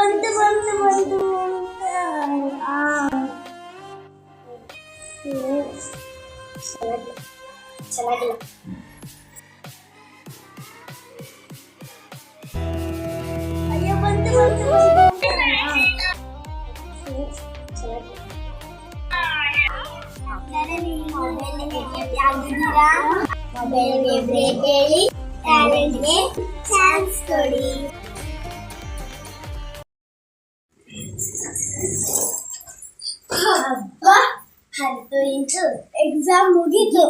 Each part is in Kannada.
ಬಂತು ಬಂತು ಬಂತು ಚೆನ್ನಾಗಿಲ್ಲ. ಅಯ್ಯೋ ಬಂತು ಬಂತು ಮೊಬೈಲ್ಗೆ ಬ್ರೇಕ್ ಹೇಳಿ, ಟ್ಯಾಲೆಂಟ್ಗೆ ಚಾನ್ಸ್ ಕೊಡಿ. ಹಬ್ಬ 10 ಇಂಚು ಎಕ್ಸಾಮ್ ಮುಗಿತು.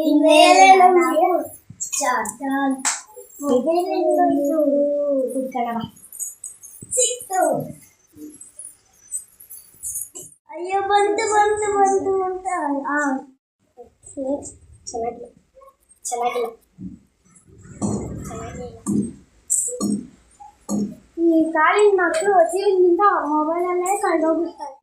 ಇನ್ಮೇಲೆ ನಾವು ಸಿಕ್ತು. ಅಯ್ಯೋ ಬಂತು ಬಂತು ಬಂತು ಅಂತ ಚೆನ್ನಾಗಿಲ್ಲ ಚೆನ್ನಾಗಿಲ್ಲ ಚೆನ್ನಾಗಿಲ್ಲ. ಈ ಕಾಲಿನ ಮಕ್ಕಳು ಒತ್ತಿನಿಂದ ಮೊಬೈಲಲ್ಲೇ ಕಳೆದೋಗ್ಬಿಡ್ತಾರೆ.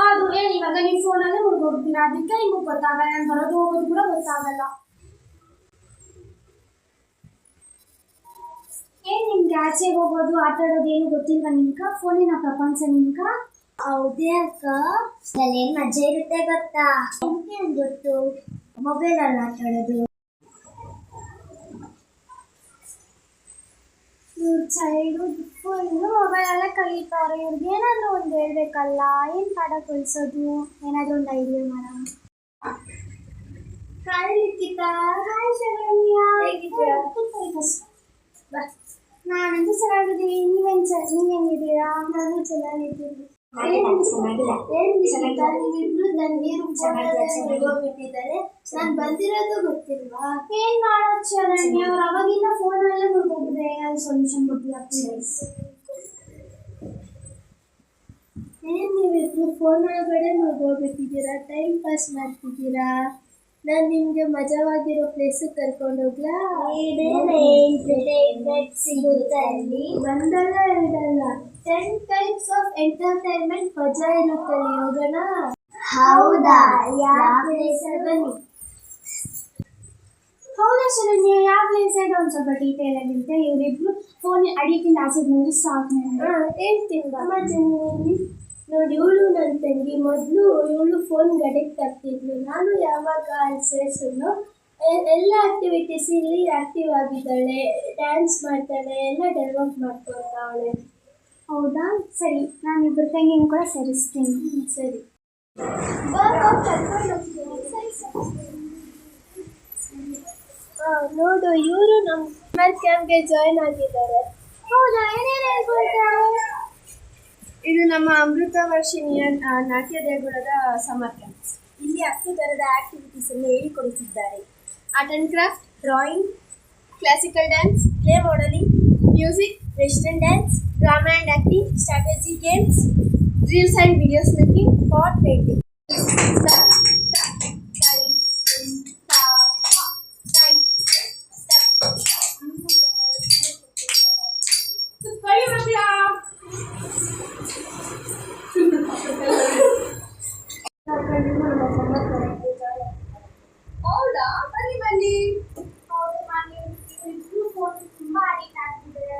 ಅದು ಏನು ಇವಾಗ ನಿಮ್ಮ ಫೋನಲ್ಲೇ ಮುಗಿದೋಗ್ತೀರಾ, ಅದಕ್ಕೆ ನಿಮಗೆ ಗೊತ್ತಾಗಲ್ಲ. ನಾನು ಬರೋದು ಹೋಗೋದು ಕೂಡ ಗೊತ್ತಾಗಲ್ಲ. ಏನು ನಿಮ್ಗೆ ಆಚೆ ಹೋಗೋದು ಆಟ ಆಡೋದು ಏನು ಗೊತ್ತಿಲ್ವಾ ನಿಮ್ಗೆ? ಫೋನಿನ ಪ್ರಪಂಚ ನಿಮ್ಗೆ? ಹೌದೇ ಅಕ್ಕ, ಏನು ಮಜಾ ಇರುತ್ತೆ ಗೊತ್ತಾ? ನಿಮ್ಗೆ ಏನು ಗೊತ್ತು? ಮೊಬೈಲಲ್ಲಿ ಆಟ ಆಡೋದು. ಚೈಲ್ಡ್ಹುಡ್ ಫುಲ್ಲು ಮೊಬೈಲಲ್ಲೇ ಕಳೀತಾರೆ. ಇವ್ರಿಗೆ ಏನಾದರೂ ಒಂದು ಹೇಳ್ಬೇಕಲ್ಲ, ಏನು ಪಾಠ ಕಲಿಸೋದು? ಏನಾದರೂ ಒಂದು ಐಡಿಯಾ ಮಾಡೋಣ. ಹಾಯ್ ಲಿಖಿತಾ. ಹಾಯ್ ಶರಣ್ಯ. ಹೇಗಿದ್ದೀರಾ? ನಾನಂತೂ ಚೆನ್ನಾಗಿದ್ದೀನಿ. ನೀವ್ ಹೆಂಗಿದ್ದೀರಾ? ನಾನು ಚೆನ್ನಾಗಿದ್ದೀನಿ. ನಾನು ಬಂದಿರೋದು ಗೊತ್ತಿಲ್ವಾ? ಏನ್ ಮಾಡೋದು ಶರಣ್ಯ, ಅವ್ರು ಅವಾಗಿಂದ ಫೋನಲ್ಲೇ ಮುಳ್ಗೋಗಿದೆ. ಏನಾದ್ರು ಸೊಲ್ಯೂಷನ್ ಕೊಡ್ತೀರಾ ಪ್ಲೀಸ್? ಏನ್ ನೀವಿಬ್ರು ಫೋನ್ ಒಳಗಡೆ ಮುಳ್ಗೋಗ್ಬಿಟ್ಟಿದ್ದೀರಾ, ಟೈಮ್ ಪಾಸ್ ಮಾಡ್ತಿದ್ದೀರಾ? ನಾನು ನಿಮಗೆ ಮಜವಾಗಿರೋ ಪ್ಲೇಸಿಗೆ ಕರ್ಕೊಂಡು ಹೋಗ್ಲಾ? ಸಿಗುತ್ತೆ ಅಲ್ಲಿ. ಒಂದಲ್ಲ ಎರಡಲ್ಲ, 10 types of entertainment ಮಜಾ ಇರುತ್ತೆ. ಹೋಗೋಣ? ಹೌದಾ? ಯಾವ ಪ್ಲೇಸ್? ಬನ್ನಿ. ಹೌದಾ ಶರಣ್ಯ, ಯಾವ ಪ್ಲೇಸ್ ಇದೆ? ಒಂದು ಸ್ವಲ್ಪ ಡೀಟೇಲ್ ಆಗಿ ಹೇಳ್ತೆ. ಇವರಿಬ್ರು ಫೋನ್ ಅಡಿಕ್ಟಿಂದ ಆಸಿಡ್ ಬಂದು ಸಾಕು. ಹೇಳ್ತೀನಿ ಮತ್ತೆ. ನೋಡಿ, ಇವಳು ನನ್ನ ತಂಗಿ. ಮೊದಲು ಇವಳು ಫೋನ್ಗೆ ಅಡಿಕ್ಟ್ ಆಗ್ತಿದ್ಲು. ನಾನು ಯಾವಾಗ ಸೇರಿಸಿದ್ಲು ಎಲ್ಲ ಆಕ್ಟಿವಿಟೀಸ್ ಇಲ್ಲಿ ಆಕ್ಟಿವ್ ಆಗಿದ್ದಾಳೆ. ಡ್ಯಾನ್ಸ್ ಮಾಡ್ತಾಳೆ, ಎಲ್ಲ ಡೆವಲಪ್ ಮಾಡ್ಕೊಳ್ತಾವಳೆ. ಹೌದಾ? ಸರಿ, ನಾನು ಇಬ್ಬರು ತಂಗಿನೂ ಕೂಡ ಸೇರಿಸ್ತೀನಿ. ಸರಿ ನೋಡು, ಇವರು ನಮ್ಮ ಸಮ್ಮರ್ ಕ್ಯಾಂಪ್ಗೆ ಜಾಯ್ನ್ ಆಗಿದ್ದಾರೆ. ಹೌದಾ? ಏನೇನು ಹೇಳ್ಕೊಳ್ತಾರೆ? ಇದು ನಮ್ಮ ಅಮೃತ ವರ್ಷಿಣಿಯ ನಾಟ್ಯ ದೇಗುಲದ ಸಮ್ಮರ್ ಕ್ಯಾಂಪ್. ಇಲ್ಲಿ 10 ಥರದ ಆಕ್ಟಿವಿಟೀಸನ್ನು ಹೇಳಿಕೊಡುತ್ತಿದ್ದಾರೆ. Art and craft, drawing, classical dance, clay modelling, music, western dance, drama and acting, strategy games, reels and videos making, pot painting. ಹೌದಾ? ಬನ್ನಿ ಬನ್ನಿ. ಹೌದು, ನಾನು ಫೋನ್ ತುಂಬ ಅಡಿಕ್ಟ್ ಆಗ್ತಿದೆ.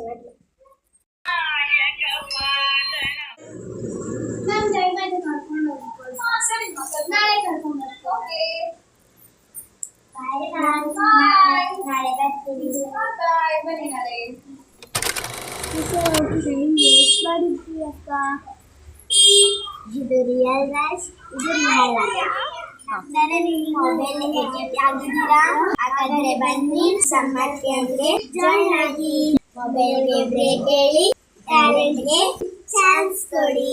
ಚೆನ್ನಾಗಿಲ್ಲ. ಮ್ಯಾಮ್ ದಯಮಾಡಿ ಕರ್ಕೊಂಡು ಹೋಗ್ಬೋದು. ಸರಿ, ನಾಳೆ ಕರ್ಕೊಂಡು ಬರ್ತೀನಿ. ನಾಳೆ ಬರ್ತೀವಿ. ಬಾಯ್. ಬನ್ನಿ ನಾಳೆ. ವೇಸ್ಟ್ ಮಾಡಿದ್ವಿ ಅಕ್ಕ. ಇದು ರಿಯಲ್ ಲೈಫ್, ಇದು ರಿಯಲ್ ಲೈಫ್. ನೀವು ಮೊಬೈಲ್ ಎಡಿಕ್ಟ್ ಆಗಿದ್ದೀರಾ? ಹಾಗಾದ್ರೆ ಬನ್ನಿ ಸಮ್ಮರ್ ಕ್ಯಾಂಪ್ಗೆ ಜಾಯ್ನ್ ಆಗಿ. ಮೊಬೈಲ್ಗೆ ಬ್ರೇಕ್ ಹೇಳಿ, ಟ್ಯಾಲೆಂಟ್ಗೆ ಚಾನ್ಸ್ ಕೊಡಿ.